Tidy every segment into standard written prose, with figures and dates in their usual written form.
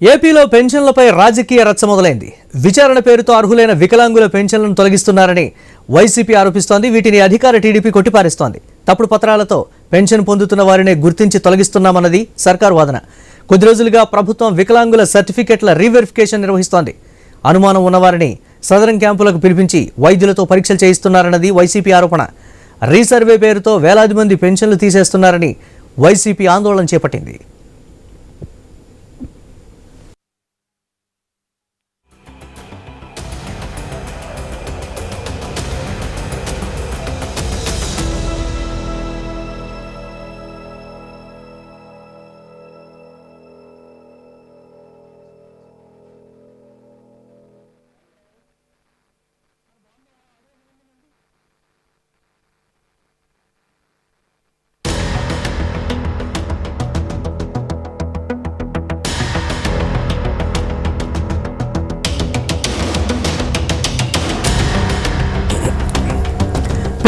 ఏపీలో పెన్షన్లపై రాజకీయ రచ్చ మొదలైంది. విచారణ పేరుతో అర్హులైన వికలాంగుల పెన్షన్లను తొలగిస్తున్నారని వైసీపీ ఆరోపిస్తోంది. వీటిని అధికార టీడీపీ కొట్టిపారేస్తోంది. తప్పుడు పత్రాలతో పెన్షన్ పొందుతున్న వారినే గుర్తించి తొలగిస్తున్నామన్నది సర్కారు వాదన. కొద్ది రోజులుగా ప్రభుత్వం వికలాంగుల సర్టిఫికెట్ల రీవెరిఫికేషన్ నిర్వహిస్తోంది. అనుమానం ఉన్నవారిని సదరన్ క్యాంపులకు పిలిపించి వైద్యులతో పరీక్షలు చేయిస్తున్నారన్నది వైసీపీ ఆరోపణ. రీసర్వే పేరుతో వేలాది మంది పెన్షన్లు తీసేస్తున్నారని వైసీపీ ఆందోళన చేపట్టింది.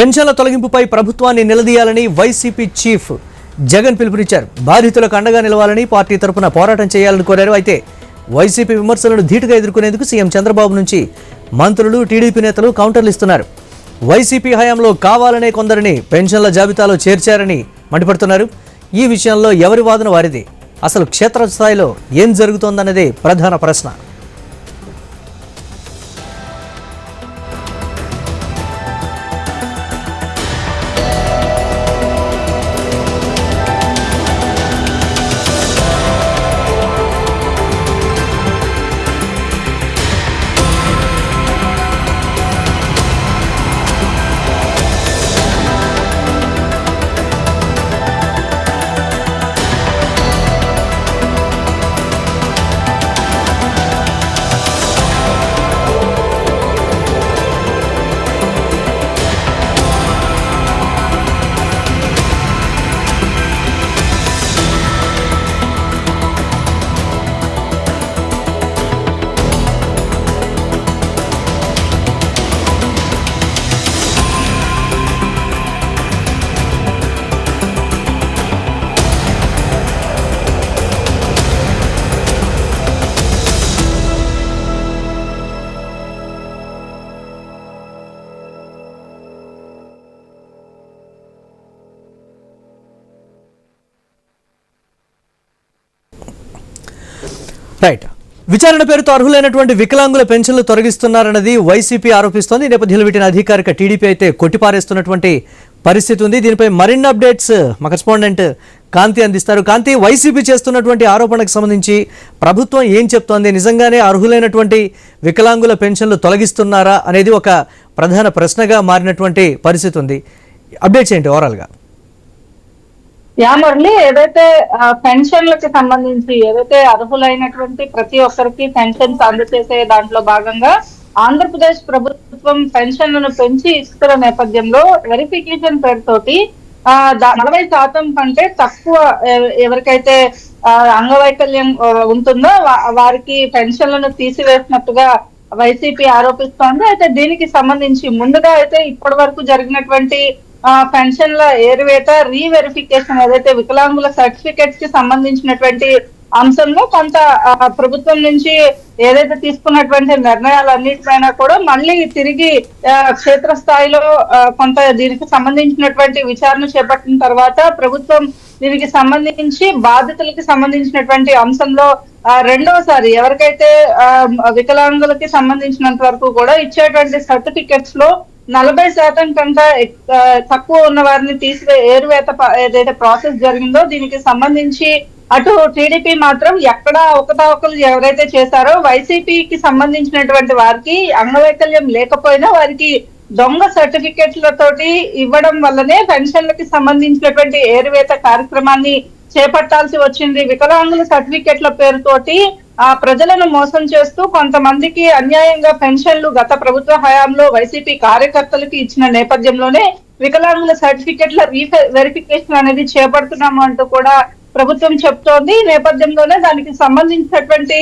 పెన్షన్ల తొలగింపుపై ప్రభుత్వాన్ని నిలదీయాలని వైసీపీ చీఫ్ జగన్ పిలుపునిచ్చారు. బాధితులకు అండగా నిలవాలని పార్టీ తరపున పోరాటం చేయాలని కోరారు. అయితే వైసీపీ విమర్శలను ధీటుగా ఎదుర్కొనేందుకు సీఎం చంద్రబాబు నుంచి మంత్రులు, టీడీపీ నేతలు కౌంటర్లు ఇస్తున్నారు. వైసీపీ హయాంలో కావాలనే కొందరిని పెన్షన్ల జాబితాలో చేర్చారని మండిపడుతున్నారు. ఈ విషయంలో ఎవరి వాదన వారిది. అసలు క్షేత్రస్థాయిలో ఏం జరుగుతోందన్నదే ప్రధాన ప్రశ్న. రైట్. విచారణ పేరుతో అర్హులైనటువంటి వికలాంగుల పెన్షన్లు తొలగిస్తున్నారన్నది వైసీపీ ఆరోపిస్తోంది. ఈ నేపథ్యంలో వీటిని అధికారిక టీడీపీ అయితే కొట్టిపారేస్తున్నటువంటి పరిస్థితి ఉంది. దీనిపై మరిన్ని అప్డేట్స్ మా కరెస్పాండెంట్ కాంతి అందిస్తారు. కాంతి, వైసీపీ చేస్తున్నటువంటి ఆరోపణకు సంబంధించి ప్రభుత్వం ఏం చెప్తోంది? నిజంగానే అర్హులైనటువంటి వికలాంగుల పెన్షన్లు తొలగిస్తున్నారా అనేది ఒక ప్రధాన ప్రశ్నగా మారినటువంటి పరిస్థితి ఉంది. అప్డేట్స్ ఏంటి ఓవరాల్గా? మురళి, ఏదైతే పెన్షన్లకి సంబంధించి ఏదైతే అర్హులైనటువంటి ప్రతి ఒక్కరికి పెన్షన్స్ అందజేసే దాంట్లో భాగంగా ఆంధ్రప్రదేశ్ ప్రభుత్వం పెన్షన్లను పెంచి ఇస్తున్న నేపథ్యంలో వెరిఫికేషన్ పేరుతోటి 40% కంటే తక్కువ ఎవరికైతే అంగవైకల్యం ఉంటుందో వారికి పెన్షన్లను తీసివేసినట్టుగా వైసీపీ ఆరోపిస్తోంది. అయితే దీనికి సంబంధించి ముందుగా అయితే ఇప్పటి వరకు జరిగినటువంటి పెన్షన్ల ఏరువేత, రీవెరిఫికేషన్ ఏదైతే వికలాంగుల సర్టిఫికెట్స్ కి సంబంధించినటువంటి అంశంలో కొంత ప్రభుత్వం నుంచి ఏదైతే తీసుకున్నటువంటి నిర్ణయాలన్నిటిపైన కూడా మళ్ళీ తిరిగి క్షేత్రస్థాయిలో కొంత దీనికి సంబంధించినటువంటి విచారణ చేపట్టిన తర్వాత ప్రభుత్వం దీనికి సంబంధించి బాధితులకి సంబంధించినటువంటి అంశంలో రెండవసారి ఎవరికైతే వికలాంగులకి సంబంధించినంత వరకు కూడా ఇచ్చేటువంటి సర్టిఫికెట్స్ లో 40% కంటే తక్కువ ఉన్న వారిని ఏరువేత ఏదైతే ప్రాసెస్ జరిగిందో దీనికి సంబంధించి అటు టీడీపీ మాత్రం ఎక్కడ ఒకరు ఎవరైతే చేశారో వైసీపీకి సంబంధించినటువంటి వారికి అంగవైకల్యం లేకపోయినా వారికి దొంగ సర్టిఫికెట్లతోటి ఇవ్వడం వల్లనే పెన్షన్లకి సంబంధించినటువంటి ఏరువేత కార్యక్రమాన్ని చేపట్టాల్సి వచ్చింది. వికలాంగుల సర్టిఫికెట్ల పేరుతోటి ప్రజలను మోసం చేస్తూ కొంతమందికి అన్యాయంగా పెన్షన్లు గత ప్రభుత్వ హయాంలో వైసీపీ కార్యకర్తలకు ఇచ్చిన నేపథ్యంలోనే వికలాంగుల సర్టిఫికెట్ల వెరిఫికేషన్ అనేది చేపడుతున్నాము అంటూ కూడా ప్రభుత్వం చెప్తోంది. ఈ నేపథ్యంలోనే దానికి సంబంధించినటువంటి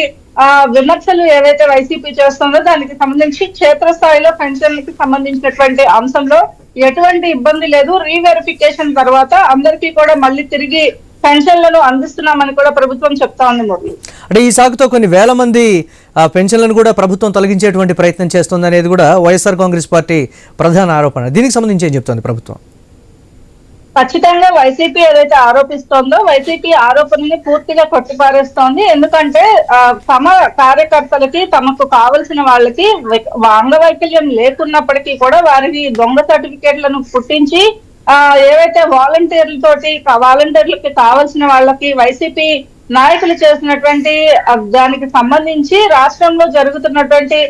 విమర్శలు ఏవైతే వైసీపీ చేస్తుందో దానికి సంబంధించి క్షేత్రస్థాయిలో పెన్షన్లకు సంబంధించినటువంటి అంశంలో ఎటువంటి ఇబ్బంది లేదు. రీవెరిఫికేషన్ తర్వాత అందరికీ కూడా మళ్ళీ తిరిగి పెన్షన్లను అందిస్తున్నామని కూడా ప్రభుత్వం చెప్తా ఉంది మురళి. అంటే ఈ సాకుతో కొన్ని వేల మంది పెన్షన్లను కూడా ప్రభుత్వం తొలగించేటువంటి ప్రయత్నం చేస్తుంది అనేది కూడా వైఎస్ఆర్ కాంగ్రెస్ పార్టీ ప్రధాన ఆరోపణ. దీనికి సంబంధించి ఏం చెప్తోంది ప్రభుత్వం? ఖచ్చితంగా వైసీపీ ఏదైతే ఆరోపిస్తోందో వైసీపీ ఆరోపణని పూర్తిగా కొట్టిపారేస్తోంది. ఎందుకంటే తమ కార్యకర్తలకి తమకు కావలసిన వాళ్ళకి అంగవైకల్యం లేకున్నప్పటికీ కూడా వారికి దొంగ సర్టిఫికేట్లను పుట్టించి ఏవైతే వాలంటీర్లకి కావాల్సిన వాళ్ళకి వైసీపీ నాయకులు చేసినటువంటి దానికి సంబంధించి రాష్ట్రంలో జరుగుతున్నటువంటి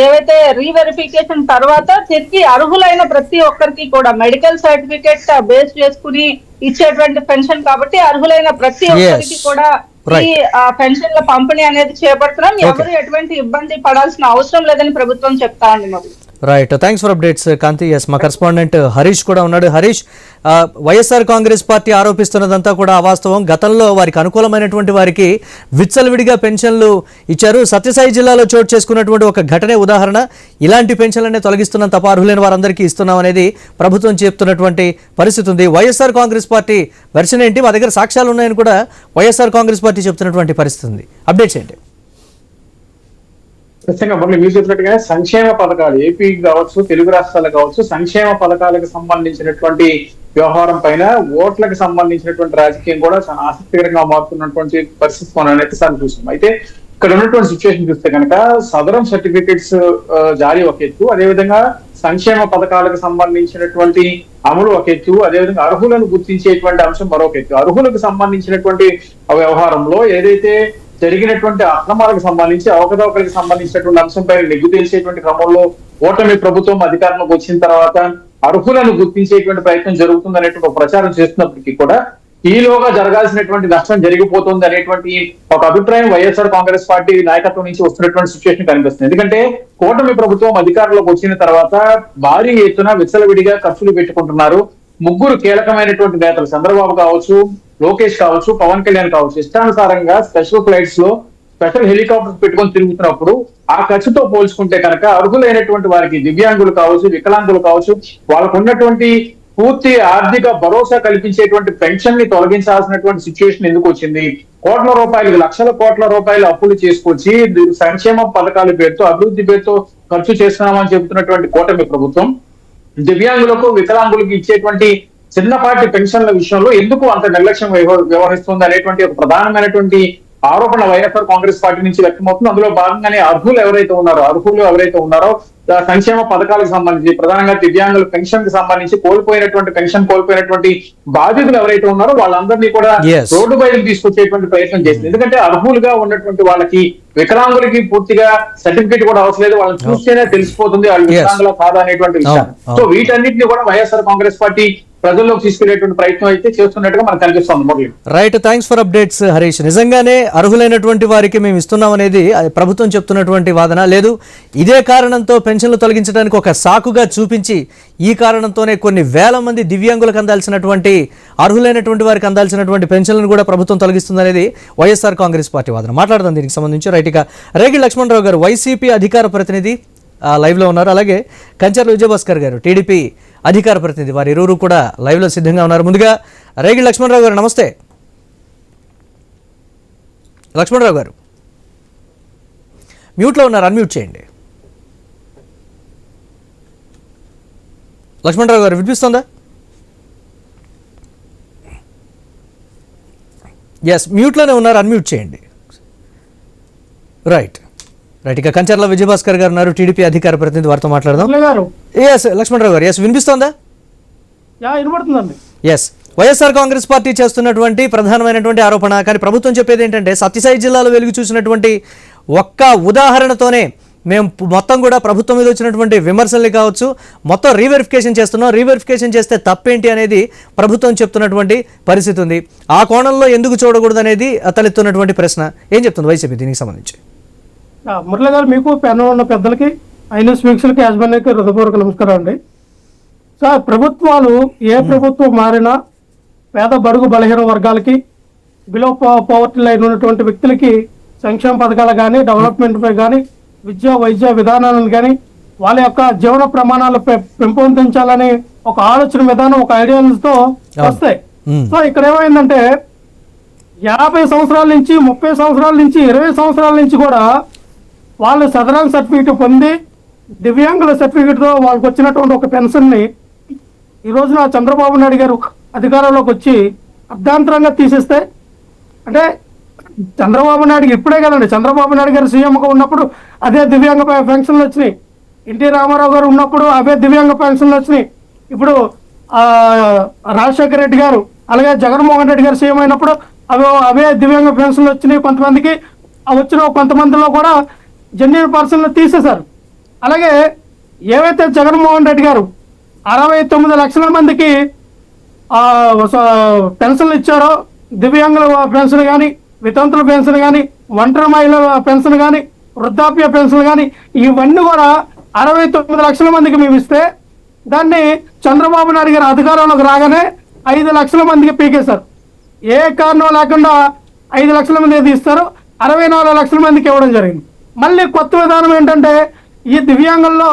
ఏవైతే రీవెరిఫికేషన్ తర్వాత తిరిగి అర్హులైన ప్రతి ఒక్కరికి కూడా మెడికల్ సర్టిఫికేట్ బేస్ చేసుకుని ఇచ్చేటువంటి పెన్షన్ కాబట్టి అర్హులైన ప్రతి ఒక్కరికి కూడా ఈ పెన్షన్ల పంపిణీ అనేది చేపడుతున్నాం. ఎవరు ఎటువంటి ఇబ్బంది పడాల్సిన అవసరం లేదని ప్రభుత్వం చెప్తా ఉంది. మరి right, thanks for updates Kanti. Yes, మా కరెస్పాండెంట్ హరీష్ కూడా ఉన్నాడు. హరీష్, వైఎస్ఆర్ కాంగ్రెస్ పార్టీ ఆరోపిస్తున్నదంతా కూడా అవాస్తవం. గతంలో వారికి అనుకూలమైనటువంటి వారికి విచ్చలవిడిగా పెన్షన్లు ఇచ్చారు. సత్యసాయి జిల్లాలో చోటు చేసుకున్నటువంటి ఒక ఘటనే ఉదాహరణ. ఇలాంటి పెన్షన్లనే తొలగిస్తున్నాం తప్ప అర్హులైన వారందరికీ ఇస్తున్నాం అనేది ప్రభుత్వం చెప్తున్నటువంటి పరిస్థితి ఉంది. వైఎస్ఆర్ కాంగ్రెస్ పార్టీ వెర్షన్ ఏంటి? మా దగ్గర సాక్ష్యాలు ఉన్నాయని కూడా వైఎస్ఆర్ కాంగ్రెస్ పార్టీ చెప్తున్నటువంటి పరిస్థితి ఉంది. అప్డేట్స్ ఏంటి? ఖచ్చితంగా మీరు చెప్పినట్టుగా సంక్షేమ పథకాలు ఏపీకి కావచ్చు, తెలుగు రాష్ట్రాలకు కావచ్చు, సంక్షేమ పథకాలకు సంబంధించినటువంటి వ్యవహారం పైన ఓట్లకు సంబంధించినటువంటి రాజకీయం కూడా చాలా ఆసక్తికరంగా మారుతున్నటువంటి పరిస్థితి మనం అనేకసార్లు చూస్తాం. అయితే ఇక్కడ ఉన్నటువంటి సిచ్యువేషన్ చూస్తే కనుక సదరం సర్టిఫికేట్స్ జారీ ఒక ఎత్తు, అదేవిధంగా సంక్షేమ పథకాలకు సంబంధించినటువంటి అమలు ఒక ఎత్తు, అదేవిధంగా అర్హులను గుర్తించేటువంటి అంశం మరొక ఎత్తు. అర్హులకు సంబంధించినటువంటి వ్యవహారంలో ఏదైతే జరిగినటువంటి అక్రమాలకు సంబంధించి అవకతవకలకు సంబంధించినటువంటి అంశంపై నిగ్గు తెలిసేటువంటి క్రమంలో ఓటమి ప్రభుత్వం అధికారంలోకి వచ్చిన తర్వాత అర్హులను గుర్తించేటువంటి ప్రయత్నం జరుగుతుంది అనేటువంటి ప్రచారం చేస్తున్నప్పటికీ కూడా ఈలోగా జరగాల్సినటువంటి నష్టం జరిగిపోతుంది అనేటువంటి ఒక అభిప్రాయం వైఎస్ఆర్ కాంగ్రెస్ పార్టీ నాయకత్వం నుంచి వస్తున్నటువంటి సిచ్యువేషన్ కనిపిస్తుంది. ఎందుకంటే కూటమి ప్రభుత్వం అధికారంలోకి వచ్చిన తర్వాత భారీ ఎత్తున విచ్చలవిడిగా ఖర్చులు పెట్టుకుంటున్నారు. ముగ్గురు కీలకమైనటువంటి నేతలు చంద్రబాబు కావచ్చు, లోకేష్ కావచ్చు, పవన్ కళ్యాణ్ కావచ్చు ఇష్టానుసారంగా స్పెషల్ ఫ్లైట్స్ లో స్పెషల్ హెలికాప్టర్స్ పెట్టుకొని తిరుగుతున్నప్పుడు ఆ ఖర్చుతో పోల్చుకుంటే కనుక అర్హులైనటువంటి వారికి దివ్యాంగులు కావచ్చు, వికలాంగులు కావచ్చు, వాళ్ళకు ఉన్నటువంటి పూర్తి ఆర్థిక భరోసా కల్పించేటువంటి పెన్షన్ ని తొలగించాల్సినటువంటి సిచ్యువేషన్ ఎందుకు వచ్చింది? కోట్ల రూపాయలు, లక్షల కోట్ల రూపాయలు అప్పులు చేసుకొచ్చి సంక్షేమ పథకాల పేరుతో, అభివృద్ధి పేరుతో ఖర్చు చేస్తున్నామని చెబుతున్నటువంటి కూటమి ప్రభుత్వం దివ్యాంగులకు, వికలాంగులకు ఇచ్చేటువంటి చిన్నపాటి పెన్షన్ల విషయంలో ఎందుకు అంత నిర్లక్ష్యం వ్యవహరిస్తుంది అనేటువంటి ఒక ప్రధానమైనటువంటి ఆరోపణ వైఎస్ఆర్ కాంగ్రెస్ పార్టీ నుంచి వ్యక్తమవుతుంది. అందులో భాగంగానే అర్హులు ఎవరైతే ఉన్నారో సంక్షేమ పథకాలకు సంబంధించి ప్రధానంగా దివ్యాంగుల పెన్షన్ కి సంబంధించి కోల్పోయినటువంటి బాధితులు ఎవరైతే ఉన్నారో వాళ్ళందరినీ కూడా రోడ్డు బయటకు తీసుకొచ్చేటువంటి ప్రయత్నం చేసింది. ఎందుకంటే అర్హులుగా ఉన్నటువంటి వాళ్ళకి, వికలాంగులకి పూర్తిగా సర్టిఫికేట్ కూడా అవసరం లేదు, వాళ్ళని చూస్తేనే తెలిసిపోతుంది వాళ్ళు వికలాంగుల కాదా అనేటువంటి విషయం. సో వీటన్నిటిని కూడా వైఎస్ఆర్ కాంగ్రెస్ పార్టీ ప్రజల్లోకి తీసుకెళ్లేటువంటి ప్రయత్నం అయితే చేస్తున్నట్టుగా మనకు కనిపిస్తుంది. Murali, right, thanks for updates Harish. నిజంగానే అర్హులైనటువంటి వారికి మేము ఇస్తున్నాం అనేది ప్రభుత్వం చెప్తున్నటువంటి వాదన లేదు. ఇదే కారణంతో పెన్షన్లు తొలగించడానికి ఒక సాకుగా చూపించి ఈ కారణంతోనే కొన్ని వేల మంది దివ్యాంగులకు అందాల్సినటువంటి, అర్హులైనటువంటి వారికి అందాల్సినటువంటి పెన్షన్లను కూడా ప్రభుత్వం తొలగిస్తుంది అనేది వైఎస్ఆర్ కాంగ్రెస్ పార్టీ వాదన. మాట్లాడదాం దీనికి సంబంధించి. రైట్, ఇక రేగిడి లక్ష్మణరావు గారు వైసీపీ అధికార ప్రతినిధి లైవ్లో ఉన్నారు. అలాగే కంచర్ల విజయభాస్కర్ గారు టీడీపీ అధికార ప్రతినిధి, వారి ఇరువురు కూడా లైవ్లో సిద్ధంగా ఉన్నారు. ముందుగా రేగిడి లక్ష్మణరావు గారు నమస్తే. లక్ష్మణరావు గారు మ్యూట్లో ఉన్నారు, అన్మ్యూట్ చేయండి. లక్ష్మణరావు గారు వినిపిస్తుందా? ఎస్, మ్యూట్లోనే ఉన్నారు, అన్మ్యూట్ చేయండి. రైట్, ఇక కంచర్ల విజయభాస్కర్ గారు ఉన్నారు, టీడీపీ అధికార ప్రతినిధి, వారితో మాట్లాడదాం. ఎస్ లక్ష్మణరావు గారు, ఎస్ వినిపిస్తోందా? ఎస్, వైఎస్ఆర్ కాంగ్రెస్ పార్టీ చేస్తున్నటువంటి ప్రధానమైనటువంటి ఆరోపణ, కానీ ప్రభుత్వం చెప్పేది ఏంటంటే సత్యసాయి జిల్లాలో వెలుగు చూసినటువంటి ఒక్క ఉదాహరణతోనే మేము మొత్తం కూడా ప్రభుత్వం మీద వచ్చినటువంటి విమర్శల్ని కావచ్చు మొత్తం రీవెరిఫికేషన్ చేస్తున్నాం, రీవెరిఫికేషన్ చేస్తే తప్పేంటి అనేది ప్రభుత్వం చెప్తున్నటువంటి పరిస్థితి ఉంది. ఆ కోణంలో ఎందుకు చూడకూడదు అనేది తలెత్తున్నటువంటి ప్రశ్న. ఏం చెప్తుంది వైసీపీ దీనికి సంబంధించి? మురళి గారు, మీకు పెన్ను ఉన్న పెద్దలకి, ఐన్యూస్ వీక్షకులకి, యాజమాన్యానికి హృదయపూర్వక నమస్కారం అండి. సార్, ప్రభుత్వాలు ఏ ప్రభుత్వం మారినా పేద బడుగు బలహీన వర్గాలకి, బిలో పవర్టీ లైన్ ఉన్నటువంటి వ్యక్తులకి సంక్షేమ పథకాలు కానీ, డెవలప్మెంట్ పై కానీ, విద్యా వైద్య విధానాలను కానీ, వాళ్ళ యొక్క జీవన ప్రమాణాలు పెంపొందించాలని ఒక ఆలోచన విధానం, ఒక ఐడియాలజీతో వస్తాయి. సో ఇక్కడ ఏమైందంటే 50 సంవత్సరాల నుంచి 30 సంవత్సరాల నుంచి 20 సంవత్సరాల నుంచి కూడా వాళ్ళు సదరన్ సర్టిఫికేట్ పొంది దివ్యాంగుల సర్టిఫికేట్తో వాళ్ళకి వచ్చినటువంటి ఒక పెన్షన్ని ఈ రోజున చంద్రబాబు నాయుడు గారు అధికారంలోకి వచ్చి అర్ధాంతరంగా తీసేస్తే, అంటే చంద్రబాబు నాయుడు ఇప్పుడే కదండి, చంద్రబాబు నాయుడు గారు సీఎంగా ఉన్నప్పుడు అదే దివ్యాంగ పెన్షన్లు వచ్చినాయి, ఎన్టీ రామారావు గారు ఉన్నప్పుడు అవే దివ్యాంగ పెన్షన్లు వచ్చినాయి, ఇప్పుడు రాజశేఖర రెడ్డి గారు అలాగే జగన్మోహన్ రెడ్డి గారు సీఎం అయినప్పుడు అవే దివ్యాంగ పెన్షన్లు వచ్చినాయి. కొంతమందికి వచ్చిన కొంతమందిలో కూడా జెన్యున్ పర్సన్లు తీసేశారు. అలాగే ఏవైతే జగన్మోహన్ రెడ్డి గారు 69 లక్షల మందికి పెన్షన్లు ఇచ్చారో, దివ్యాంగుల పెన్షన్ కానీ, వితంతుల పెన్షన్ కానీ, ఒంటరి మహిళల పెన్షన్ కానీ, వృద్ధాప్య పెన్షన్ కానీ, ఇవన్నీ కూడా 69 లక్షల మందికి మేము ఇస్తే దాన్ని చంద్రబాబు నాయుడు గారు అధికారంలోకి రాగానే 5 లక్షల మందికి పీకేశారు. ఏ కారణం లేకుండా 5 లక్షల మంది తీస్తారు, 64 లక్షల మందికి ఇవ్వడం జరిగింది. మళ్ళీ కొత్త విధానం ఏంటంటే ఈ దివ్యాంగుల్లో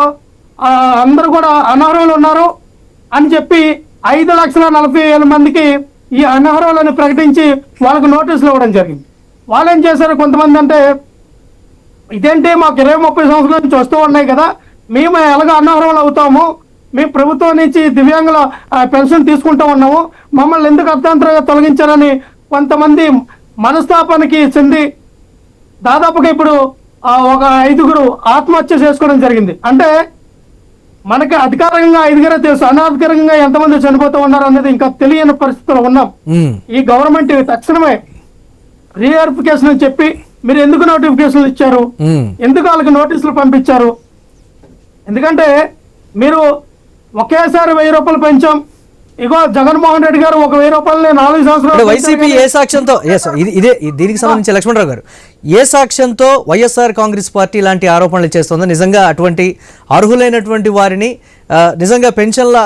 అందరూ కూడా అనర్హులు ఉన్నారు అని చెప్పి 5,40,000 మందికి ఈ అనర్హులను ప్రకటించి వాళ్ళకు నోటీసులు ఇవ్వడం జరిగింది. వాళ్ళు ఏం చేశారు, కొంతమంది అంటే ఇదేంటి మాకు 20-30 సంవత్సరాల నుంచి వస్తూ ఉన్నాయి కదా, మేము ఎలాగో అనర్హులు అవుతాము, మేము ప్రభుత్వం నుంచి దివ్యాంగుల పెన్షన్ తీసుకుంటూ ఉన్నాము, మమ్మల్ని ఎందుకు అర్థాంతరంగా తొలగించారని కొంతమంది మనస్తాపానికి చెంది దాదాపుగా ఇప్పుడు ఒక 5గురు ఆత్మహత్య చేసుకోవడం జరిగింది. అంటే మనకి అధికారికంగా 5గురే తెలుసు, అనధికారికంగా ఎంతమంది చనిపోతూ ఉన్నారు అనేది ఇంకా తెలియని పరిస్థితిలో ఉన్నాం. ఈ గవర్నమెంట్ తక్షణమే రీవెరిఫికేషన్ అని చెప్పి మీరు ఎందుకు నోటిఫికేషన్లు ఇచ్చారు, ఎందుకు వాళ్ళకి నోటీసులు పంపించారు? ఎందుకంటే మీరు ఒకేసారి 1000 రూపాయలు పెంచాం, ఇగో జగన్మోహన్ రెడ్డి గారు 1000 రూపాయలని 4 సంవత్సరాలు వైసీపీ ఏ సాక్ష్యంతో, ఇదే దీనికి సంబంధించి లక్ష్మణరావు గారు ఏ సాక్ష్యంతో వైఎస్ఆర్ కాంగ్రెస్ పార్టీ ఇలాంటి ఆరోపణలు చేస్తుందో, నిజంగా అటువంటి అర్హులైనటువంటి వారిని నిజంగా పెన్షన్ల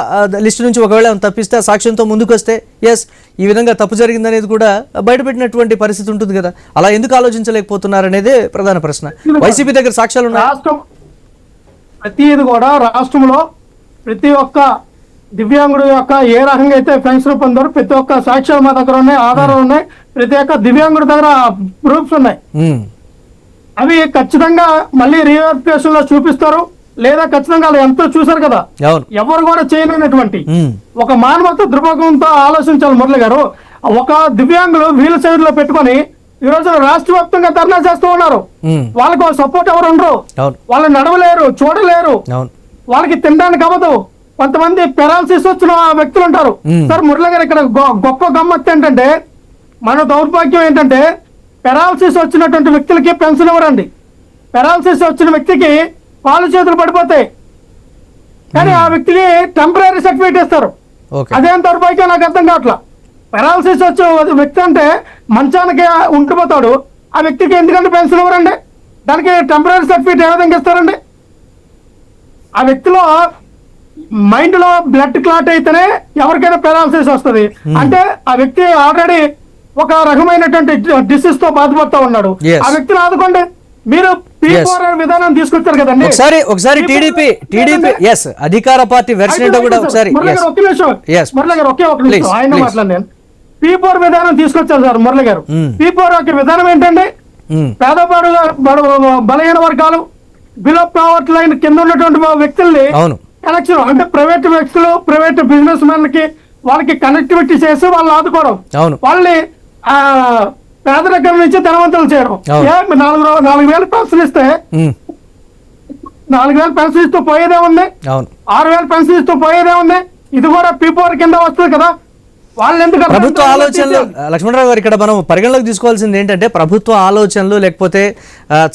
లిస్టు నుంచి ఒకవేళ తప్పిస్తే ఆ సాక్ష్యంతో ముందుకు వస్తే ఎస్ ఈ విధంగా తప్పు జరిగిందనేది కూడా బయటపెట్టినటువంటి పరిస్థితి ఉంటుంది కదా, అలా ఎందుకు ఆలోచించలేకపోతున్నారు అనేది ప్రధాన ప్రశ్న. వైసీపీ దగ్గర సాక్ష్యాలు ఉన్నాయి. ప్రతిది కూడా రాష్ట్రంలో ప్రతి ఒక్క దివ్యాంగుడు యొక్క ఏ రకంగా అయితే పెన్షన్ పొందారో ప్రతి ఒక్క సాక్ష్యాలు మా దగ్గర ఉన్నాయి, ఆధారాలు ఉన్నాయి, ప్రతి ఒక్క దివ్యాంగుడి దగ్గర ప్రూఫ్స్ ఉన్నాయి. అవి ఖచ్చితంగా మళ్ళీ రీవెరిఫికేషన్ లో చూపిస్తారు, లేదా ఖచ్చితంగా వాళ్ళు ఎంతో చూసారు కదా, ఎవరు కూడా చేయలేనటువంటి ఒక మానవత దృక్పథంతో ఆలోచించాలి. మురళి గారు, ఒక దివ్యాంగులు వీల్ చైర్ లో పెట్టుకొని ఈ రోజు రాష్ట్ర వ్యాప్తంగా ధర్నా చేస్తూ ఉన్నారు. వాళ్ళకు సపోర్ట్ ఎవరు ఉండరు, వాళ్ళు నడవలేరు, చూడలేరు, వాళ్ళకి తినడానికి అవ్వదు. కొంతమంది పెరాలసిస్ వచ్చిన వ్యక్తులు ఉంటారు. సార్ మురళి గారు, ఇక్కడ గొప్ప గమ్మత్తు ఏంటంటే, మన దౌర్భాగ్యం ఏంటంటే పెరాలసిస్ వచ్చినటువంటి వ్యక్తులకి పెన్షన్ ఇవ్వరండి. పెరాలసిస్ వచ్చిన వ్యక్తికి కాళ్ళు చేతులు పడిపోతాయి, కానీ ఆ వ్యక్తికి టెంపరీ సర్టిఫికేట్ ఇస్తారు. అదేం దౌర్భాగ్యం నాకు అర్థం కావట్లా. పెరాలసిస్ వచ్చిన వ్యక్తి అంటే మంచానికి ఉండిపోతాడు, ఆ వ్యక్తికి ఎందుకంటే పెన్షన్ ఇవ్వరండి, దానికి టెంపరీ సర్టిఫికేట్ ఏ విధంగా ఇస్తారండి? ఆ వ్యక్తిలో మైండ్ లో బ్లడ్ క్లాట్ అయితేనే ఎవరికైనా పెరాలసిస్ వస్తుంది. అంటే ఆ వ్యక్తి ఆల్రెడీ ఒక రకమైనటువంటి డిసీజ్ తో బాధపడుతూ ఉన్నాడు. ఆ వ్యక్తిని ఆదుకోండి. మీరు విధానం తీసుకొచ్చారు కదండి. ఒకసారి టీడీపీ అధికార పార్టీ వెర్షన్ కూడా ఒకసారి మురళి గారు ఒకే ఒక నిమిషం ఆయన మాట్లాడాను. P4 విధానం తీసుకొచ్చారు సార్ మురళి గారు. P4 యొక్క విధానం ఏంటండి, పేదవాడు బలహీన వర్గాలు బిలో పవర్టీ లైన్ కింద ఉన్నటువంటి వ్యక్తుల్ని కనెక్షన్, అంటే ప్రైవేట్ వ్యక్తులు ప్రైవేట్ బిజినెస్ మ్యాన్లకి వాళ్ళకి కనెక్టివిటీ చేసి వాళ్ళని ఆదుకోవడం, వాళ్ళని పేదరికం నుంచి ధనవంతులు చేయడం. 4,000 పెన్షన్ ఇస్తే 4,000 పెన్షన్ ఇస్తూ పోయేదే ఉంది, 6,000 పెన్షన్ ఇస్తూ పోయేదే ఉంది. ఇది కూడా P4 కింద వస్తుంది కదా. ప్రభుత్వ ఆలోచనలు లక్ష్మణరావు గారు, ఇక్కడ మనం పరిగణలోకి తీసుకోవాల్సింది ఏంటంటే ప్రభుత్వ ఆలోచనలు, లేకపోతే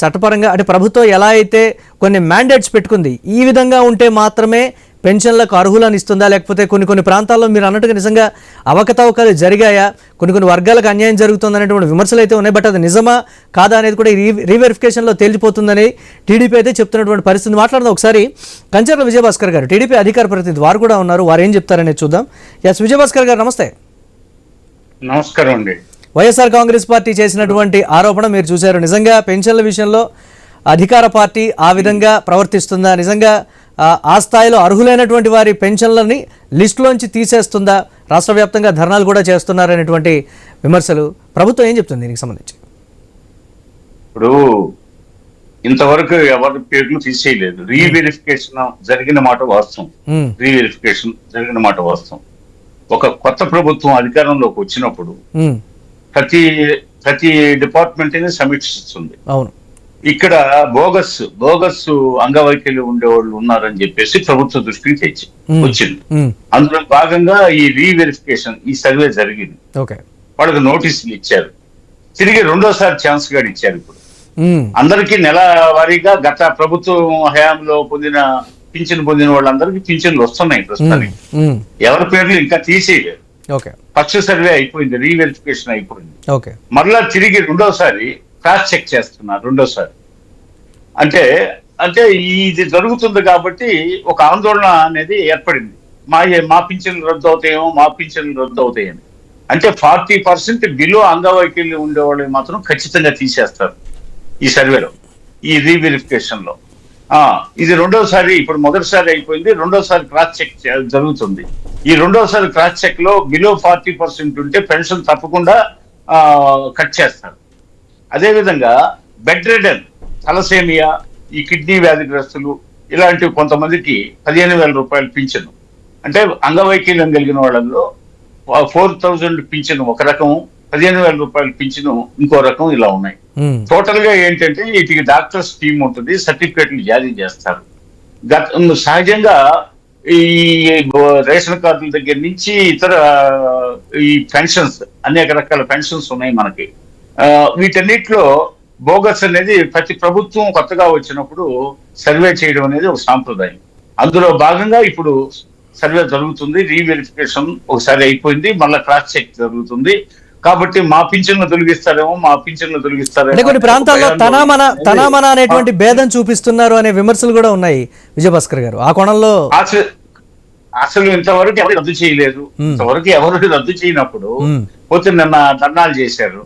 చట్టపరంగా అంటే ప్రభుత్వం ఎలా అయితే కొన్ని మ్యాండేట్స్ పెట్టుకుంది ఈ విధంగా ఉంటే మాత్రమే పెన్షన్లకు అర్హులను ఇస్తుందా, లేకపోతే కొన్ని ప్రాంతాల్లో మీరు అన్నట్టుగా నిజంగా అవకతవకలు జరిగాయా, కొన్ని వర్గాలకు అన్యాయం జరుగుతుంది అనేటువంటి విమర్శలు అయితే ఉన్నాయి. బట్ అది నిజమా కాదా అనేది కూడా రీవెరిఫికేషన్లో తేలిపోతుందని టీడీపీ అయితే చెప్తున్నటువంటి పరిస్థితి. మాట్లాడదాం ఒకసారి కంచర్ల విజయభాస్కర్ గారు, టీడీపీ అధికార ప్రతినిధి, వారు కూడా ఉన్నారు. వారు ఏం చెప్తారనేది చూద్దాం. ఎస్ విజయభాస్కర్ గారు నమస్తే. నమస్కారం అండి. వైఎస్ఆర్ కాంగ్రెస్ పార్టీ చేసినటువంటి ఆరోపణ మీరు చూశారు. నిజంగా పెన్షన్ల విషయంలో అధికార పార్టీ ఆ విధంగా ప్రవర్తిస్తుందా, నిజంగా ఆ స్థాయిలో అర్హులైనటువంటి వారి పెన్షన్లని లిస్టులోంచి తీసేస్తుందా? రాష్ట్ర వ్యాప్తంగా ధర్నాలు కూడా చేస్తున్నారనేటువంటి విమర్శలు. ప్రభుత్వం ఏం చెప్తుంది దీనికి సంబంధించి? ఇప్పుడు ఇంతవరకు ఎవరి పేర్లు తీసేయలేదు. రీవెరిఫికేషన్ జరిగిన మాట వాస్తవం. రీవెరిఫికేషన్ జరిగిన మాట వాస్తవం. ఒక కొత్త ప్రభుత్వం అధికారంలోకి వచ్చినప్పుడు ప్రతి డిపార్ట్మెంట్ సమీక్షిస్తుంది. అవును. ఇక్కడ బోగస్ అంగవైకల్యం ఉండేవాళ్ళు ఉన్నారని చెప్పేసి ప్రభుత్వ దృష్టికి వచ్చింది. అందులో భాగంగా ఈ రీవెరిఫికేషన్, ఈ సర్వే జరిగింది. వాళ్ళకి నోటీసులు ఇచ్చారు. తిరిగి రెండోసారి ఛాన్స్ గా ఇచ్చారు. ఇప్పుడు అందరికీ నెల వారీగా గత ప్రభుత్వం హయాంలో పింఛన్ పొందిన వాళ్ళందరికీ పింఛన్లు వస్తున్నాయి ప్రస్తుతానికి. ఎవరి పేర్లు ఇంకా తీసేయలేదు. ఫస్ట్ సర్వే అయిపోయింది, రీవెరిఫికేషన్ అయిపోయింది. మరలా తిరిగి రెండోసారి క్రాస్ చెక్ చేస్తున్నారు. రెండోసారి అంటే ఇది జరుగుతుంది కాబట్టి ఒక ఆందోళన అనేది ఏర్పడింది. మా పింఛన్లు రద్దు అవుతాయేమో, మా పింఛన్లు రద్దు అవుతాయని. అంటే 40% బిలో అంగవైకల్యం ఉండేవాళ్ళని మాత్రం ఖచ్చితంగా తీసేస్తారు ఈ సర్వేలో, ఈ రీవెరిఫికేషన్ లో. ఇది రెండోసారి, ఇప్పుడు మొదటిసారి అయిపోయింది, రెండోసారి క్రాస్ చెక్ జరుగుతుంది. ఈ రెండోసారి క్రాస్ చెక్ లో బిలో 40% ఉంటే పెన్షన్ తప్పకుండా కట్ చేస్తారు. అదేవిధంగా బెడ్ రిడన్, తలసేమియా, ఈ కిడ్నీ వ్యాధిగ్రస్తులు, ఇలాంటి కొంతమందికి 15,000 రూపాయలు పింఛను. అంటే అంగవైకల్యం కలిగిన వాళ్ళలో 4,000 పింఛను ఒక రకం, 15,000 రూపాయలు పింఛను ఇంకో రకం, ఇలా ఉన్నాయి. టోటల్ గా ఏంటంటే వీటికి డాక్టర్స్ టీమ్ ఉంటుంది, సర్టిఫికేట్లు జారీ చేస్తారు. సహజంగా ఈ రేషన్ కార్డుల దగ్గర నుంచి ఇతర ఈ పెన్షన్స్, అనేక రకాల పెన్షన్స్ ఉన్నాయి మనకి. వీటన్నిటిలో బోగస్ అనేది ప్రతి ప్రభుత్వం కొత్తగా వచ్చినప్పుడు సర్వే చేయడం అనేది ఒక సాంప్రదాయం. అందులో భాగంగా ఇప్పుడు సర్వే జరుగుతుంది. రీవెరిఫికేషన్ ఒకసారి అయిపోయింది, మళ్ళీ క్రాస్ చెక్ జరుగుతుంది. కాబట్టి మా పింఛన్లు తొలగిస్తారేమో, మా పింఛన్లు తొలగిస్తారేమో. కొన్ని ప్రాంతాల్లో తనామన అనేటువంటి భేదం చూపిస్తున్నారు అనే విమర్శలు కూడా ఉన్నాయి విజయభాస్కర్ గారు. ఆ కోణంలో అసలు ఇంతవరకు ఎవరు రద్దు చేయలేదు. ఇంతవరకు ఎవరు రద్దు చేయనప్పుడు పోతే నిన్న ధర్నాలు చేశారు.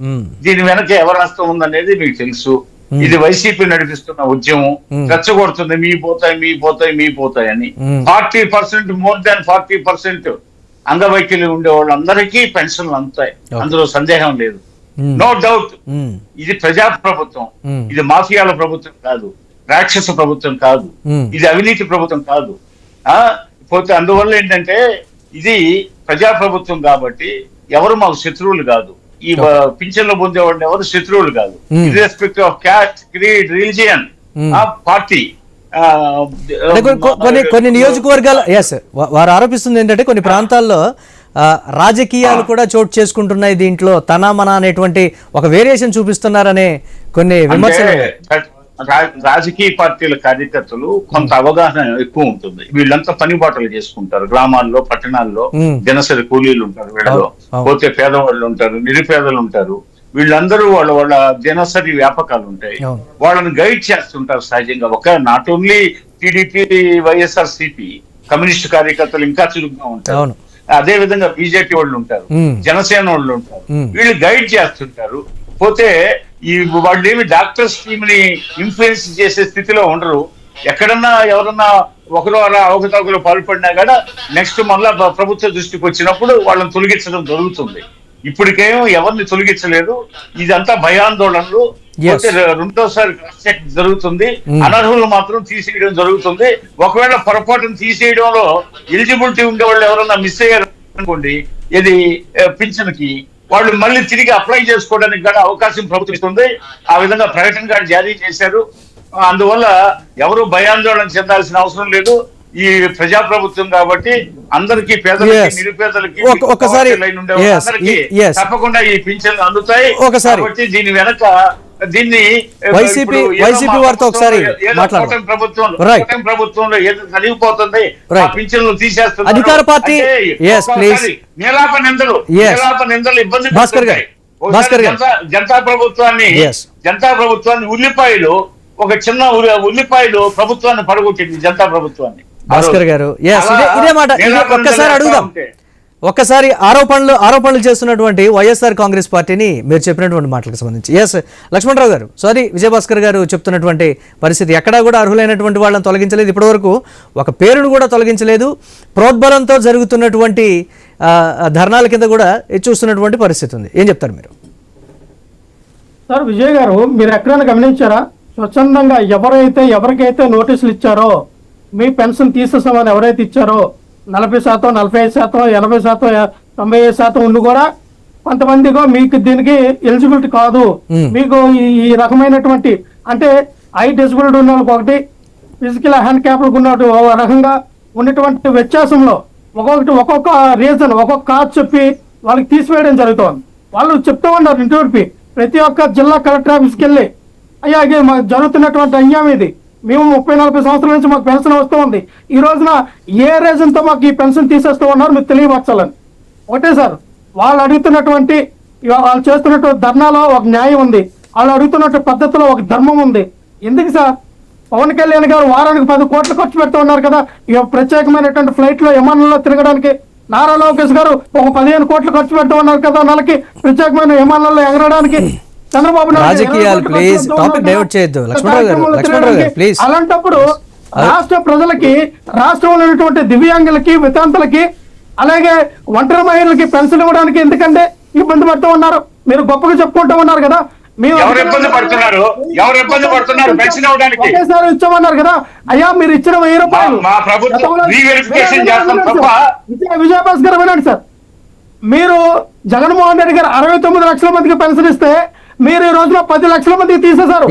దీని వెనక ఎవరు హస్తం ఉందనేది మీకు తెలుసు. ఇది వైసీపీ నడిపిస్తున్న ఉద్యమం, రెచ్చగొడుతుంది మీ పోతాయి అని. 40%, మోర్ దాన్ 40% అంగవైకల్యం ఉండే వాళ్ళందరికీ పెన్షన్లు అందుతాయి, అందులో సందేహం లేదు, నో డౌట్. ఇది ప్రజా ప్రభుత్వం, ఇది మాఫియాల ప్రభుత్వం కాదు, రాక్షస ప్రభుత్వం కాదు, ఇది అవినీతి ప్రభుత్వం కాదు. పోతే అందువల్ల ఏంటంటే ఇది ప్రజా ప్రభుత్వం కాబట్టి ఎవరు మాకు శత్రువులు కాదు. ఈ పింఛన్లు పొందేవాడిని ఎవరు శత్రువులు కాదు, irrespective of caste, creed, religion, party. కొన్ని నియోజకవర్గాలు వారు ఆరోపిస్తుంది ఏంటంటే కొన్ని ప్రాంతాల్లో రాజకీయాలు కూడా చోటు చేసుకుంటున్నాయి, దీంట్లో తనామన అనేటువంటి ఒక వేరియేషన్ చూపిస్తున్నారనే కొన్ని విమర్శలు. రాజకీయ పార్టీల కార్యకర్తలు కొంత అవగాహన ఎక్కువ ఉంటుంది. వీళ్ళంతా పనిబాటలు చేసుకుంటారు. గ్రామాల్లో, పట్టణాల్లో దినసరి కూలీలు ఉంటారు, వీళ్ళలో పోతే పేదవాళ్ళు ఉంటారు, నిరుపేదలు ఉంటారు. వీళ్ళందరూ వాళ్ళ దినసరి వ్యాపకాలు ఉంటాయి, వాళ్ళని గైడ్ చేస్తుంటారు. సహజంగా not only TDP, YSR CP, communist కార్యకర్తలు ఇంకా చురుగ్గా ఉంటారు. అదే విధంగా బీజేపీ వాళ్ళు ఉంటారు, జనసేన వాళ్ళు ఉంటారు. వీళ్ళు గైడ్ చేస్తుంటారు. పోతే వాళ్ళు ఏమి డాక్టర్స్ టీమ్ ని ఇన్ఫ్లుయెన్స్ చేసే స్థితిలో ఉండరు. ఎక్కడన్నా ఎవరన్నా ఒకరు అలా అవకతవకలు పాల్పడినా కూడా నెక్స్ట్ మళ్ళా ప్రభుత్వ దృష్టికి వచ్చినప్పుడు వాళ్ళని తొలగించడం జరుగుతుంది. ఇప్పటికేమో ఎవరిని తొలగించలేదు. ఇదంతా భయాందోళనలు. రెండోసారి క్రాస్ చెక్ జరుగుతుంది. అనర్హులు మాత్రం తీసేయడం జరుగుతుంది. ఒకవేళ పొరపాటును తీసేయడంలో ఎలిజిబిలిటీ ఉండే వాళ్ళు ఎవరన్నా మిస్ అయ్యారు అనుకోండి, ఇది పింఛన్కి, వాళ్ళు మళ్ళీ తిరిగి అప్లై చేసుకోవడానికి కూడా అవకాశం ప్రభుత్వం ఇస్తుంది. ఆ విధంగా ప్రకటన కూడా జారీ చేశారు. అందువల్ల ఎవరు భయాందోళన చెందాల్సిన అవసరం లేదు. ఈ ప్రజా ప్రభుత్వం కాబట్టి అందరికీ, పేదలకి, నిరుపేదలకి, తప్పకుండా ఈ పింఛన్లు అందుతాయి. కాబట్టి దీని వెనక దీన్ని వైసీపీ వారితో ఒకసారి ప్రభుత్వంలో ఏదో జరిగిపోతుంది, పింఛన్లు తీసేస్తుంది అధికార పార్టీ. నీలాప నిందలు ఇబ్బంది జనతా ప్రభుత్వాన్ని ఉల్లిపాయలు, ఒక చిన్న ఉల్లిపాయలు ప్రభుత్వాన్ని పడగొట్టింది, జనతా ప్రభుత్వాన్ని. భాస్కర్ గారు ఇదే మాట ఒక్కసారి అడుగుదాం. ఒక్కసారి ఆరోపణలు చేస్తున్నటువంటి వైఎస్ఆర్ కాంగ్రెస్ పార్టీని మీరు చెప్పినటువంటి మాటలకు సంబంధించి ఎస్ లక్ష్మణరావు గారు, సారీ విజయభాస్కర్ గారు చెప్తున్నటువంటి పరిస్థితి ఎక్కడా కూడా అర్హులైనటువంటి వాళ్ళని తొలగించలేదు, ఇప్పటివరకు ఒక పేరును కూడా తొలగించలేదు, ప్రోద్బలంతో జరుగుతున్నటువంటి ధర్నాల కింద కూడా చూస్తున్నటువంటి పరిస్థితి ఉంది. ఏం చెప్తారు మీరు? సార్ విజయ్ గారు, మీరు ఎక్కడైనా గమనించారా? స్వచ్ఛందంగా ఎవరికైతే నోటీసులు ఇచ్చారో, మీ పెన్షన్ తీసేసామని ఎవరైతే ఇచ్చారో 40%, 45%, 80%, 95% ఉండి కూడా కొంతమందిగా మీకు దీనికి ఎలిజిబిలిటీ కాదు, మీకు ఈ రకమైనటువంటి అంటే ఐ డిసబిలిటీ ఉన్న వాళ్ళకి ఒకటి, ఫిజికల్ హ్యాండిక్యాప్లకు ఉన్నట్టు ఒక రకంగా ఉన్నటువంటి వ్యత్యాసంలో ఒక్కొక్క రీజన్ ఒక్కొక్క కాజ్ చెప్పి వాళ్ళకి తీసివేయడం జరుగుతుంది. వాళ్ళు చెప్తూ ఉన్నారు ఇంటికి ప్రతి ఒక్క జిల్లా కలెక్టర్ ఆఫీస్కి వెళ్ళి, అయ్యా ఇది మాకు జరుగుతున్నటువంటి అన్యాయం, ఇది మేము 30-40 సంవత్సరాల నుంచి మాకు పెన్షన్ వస్తూ ఉంది, ఈ రోజున ఏ రీజన్ తో మాకు ఈ పెన్షన్ తీసేస్తూ ఉన్నారు మీరు తెలియపరచాలని. ఒకటే సార్, వాళ్ళు అడుగుతున్నటువంటి వాళ్ళు చేస్తున్నటువంటి ధర్నాలో ఒక న్యాయం ఉంది, వాళ్ళు అడుగుతున్నటువంటి పద్ధతిలో ఒక ధర్మం ఉంది. ఎందుకు సార్ పవన్ కళ్యాణ్ గారు వారానికి 10 కోట్లు ఖర్చు పెడుతూ ఉన్నారు కదా ఈ ప్రత్యేకమైనటువంటి ఫ్లైట్ లో విమానంలో తిరగడానికి, నారా లోకేష్ గారు ఒక 15 కోట్లు ఖర్చు పెడుతూ ఉన్నారు కదా నెలకి ప్రత్యేకమైన విమానాల్లో ఎగరడానికి. చంద్రబాబు రాజకీయాలు ప్లీజ్, టాపిక్ డైవర్ట్ చేయొద్దు. లక్ష్మణరావు గారు ప్లీజ్. అలాంటప్పుడు రాష్ట్ర ప్రజలకి, రాష్ట్రంలో ఉన్నటువంటి దివ్యాంగులకి, వితంతులకి, అలాగే ఒంటరి మహిళలకి పెన్షన్ ఇవ్వడానికి ఎందుకంటే ఇబ్బంది పడుతూ ఉన్నారు. మీరు గొప్పగా చెప్పుకుంటూ ఉన్నారు కదా, ఎవరు ఇబ్బంది పడుతున్నారు పెన్షన్ ఇవ్వడానికి? ఒకేసారి ఇచ్చామన్నారు కదా. అయ్యా మీరు ఇచ్చిన 1000 రూపాయలు మా ప్రభుత్వం రీవెరిఫికేషన్ చేస్తాం తప్ప. విజయభాస్కర్ వినండి సార్, మీరు జగన్మోహన్ రెడ్డి గారు 69 లక్షల మందికి పెన్షన్ ఇస్తే మీరు ఈ రోజున 10 లక్షల మందికి తీసేశారు.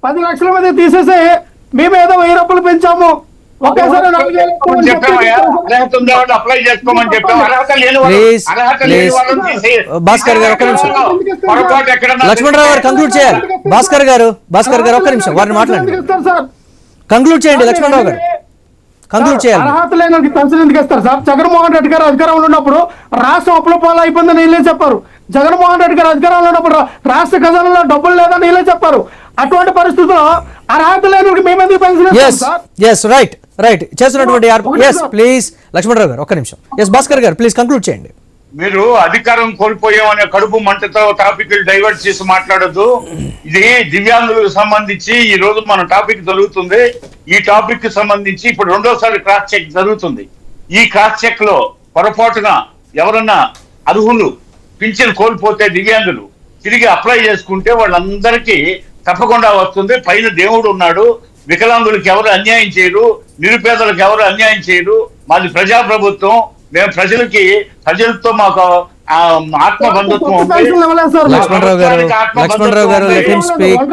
10 లక్షల మందికి తీసేసి మేము ఏదో 1000 రూపాయలు పెంచాము, ఒకేసారి 4000 అప్లై చేసుకోమని చెప్పాం. భాస్కర్ గారు ఒక్క నిమిషం, లక్ష్మణరావు గారు కంక్లూడ్ చేయాలి. భాస్కర్ గారు ఒక్క నిమిషం వారిని మాట్లాడండి, కంక్లూడ్ చేయండి. లక్ష్మణరావు గారు కంక్లూడ్ చేయాలి. అర్హత లేని పెన్షన్ ఎందుకు ఇస్తారు సార్? జగన్మోహన్ రెడ్డి గారు అధికారంలో ఉన్నప్పుడు రాష్ట్రం అప్పుల పాలు అయిపోయిందని వీళ్ళే చెప్పారు. జగన్మోహన్ రెడ్డి గారు అధికారంలో ఉన్నప్పుడు రాష్ట్ర ఖజానాలో డబ్బులు లేదని వీళ్ళే చెప్పారు. అటువంటి పరిస్థితుల్లో అర్హత లేని మేమెందుకు పెన్షన్ ఇస్తాం? రైట్ చేస్తున్నటువంటి ప్లీజ్ లక్ష్మణరావు గారు ఒక్క నిమిషం. భాస్కర్ గారు ప్లీజ్ కంక్లూడ్ చేయండి. మీరు అధికారం కోల్పోయామనే కడుపు మంటతో టాపిక్ డైవర్ట్ చేసి మాట్లాడద్దు. ఇది దివ్యాంగులకు సంబంధించి ఈ రోజు మన టాపిక్ జరుగుతుంది. ఈ టాపిక్ కి సంబంధించి ఇప్పుడు 2వ క్రాస్ చెక్ జరుగుతుంది. ఈ క్రాస్ చెక్ లో పొరపాటున ఎవరన్నా అర్హులు పింఛన్ కోల్పోతే దివ్యాంగులు తిరిగి అప్లై చేసుకుంటే వాళ్ళందరికీ తప్పకుండా వస్తుంది. పైన దేవుడు ఉన్నాడు, వికలాంగులకు ఎవరు అన్యాయం చేయరు, నిరుపేదలకు ఎవరు అన్యాయం చేయరు. మాది ప్రజాప్రభుత్వం, మేము ప్రజలతో మాకు ఆత్మ బంధుత్వం ఉంది. లక్ష్మణరావు గారు let him speak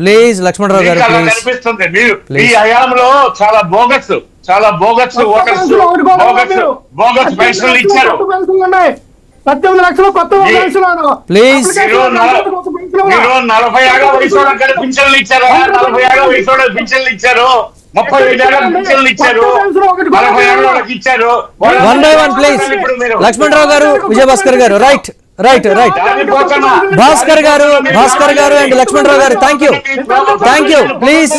please. Lakshmanarao గారు కనిపిస్తుంది మీరు ఈ హయాంలో చాలా బోగస్ ఓటర్స్ బోగస్ పెన్షన్లు ఇచ్చారు. 18 లక్షలు కొత్త ప్లీజ్. మీరు 40 ఏళ్ల వయసు వాళ్ళకి పింఛన్లు ఇచ్చారు, 40 ఏళ్ల వయసు వాళ్ళకి పింఛన్లు ఇచ్చారు, 35 ఏళ్ల పింఛన్లు ఇచ్చారు, 40 ఏళ్ల వాళ్ళకి ఇచ్చారు. One by one please. Lakshmanarao గారు, విజయభాస్కర్ గారు రైట్. భాస్కర్ గారు అండ్ లక్ష్మణరావు గారు thank you please.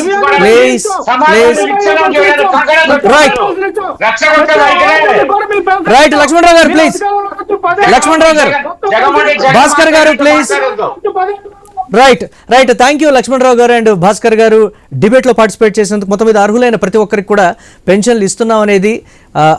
Right Lakshmanarao గారు ప్లీజ్. లక్ష్మణరావు గారు, భాస్కర్ గారు please. Right thank you Lakshmanarao గారు అండ్ భాస్కర్ గారు డిబేట్ లో పార్టిసిపేట్ చేసినందుకు. మొత్తం మీద అర్హులైన ప్రతి ఒక్కరికి కూడా పెన్షన్లు ఇస్తున్నాం అనేది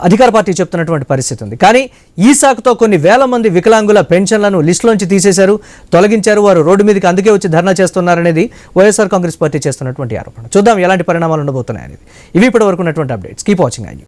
అధికార పార్టీ చెప్తున్నటువంటి పరిస్థితి ఉంది. కానీ ఈ సాకుతో కొన్ని వేల మంది వికలాంగుల పెన్షన్లను లిస్టులోంచి తీసేశారు, తొలగించారు. వారు రోడ్డు మీదకి అందుకే వచ్చి ధర్నా చేస్తున్నారనేది వైఎస్ఆర్ కాంగ్రెస్ పార్టీ చేస్తున్నటువంటి ఆరోపణ. చూద్దాం ఎలాంటి పరిణామాలు ఉండబోతున్నాయి అనేది. ఇవి ఇప్పటి వరకు ఉన్నటువంటి అప్డేట్స్. Keep watching.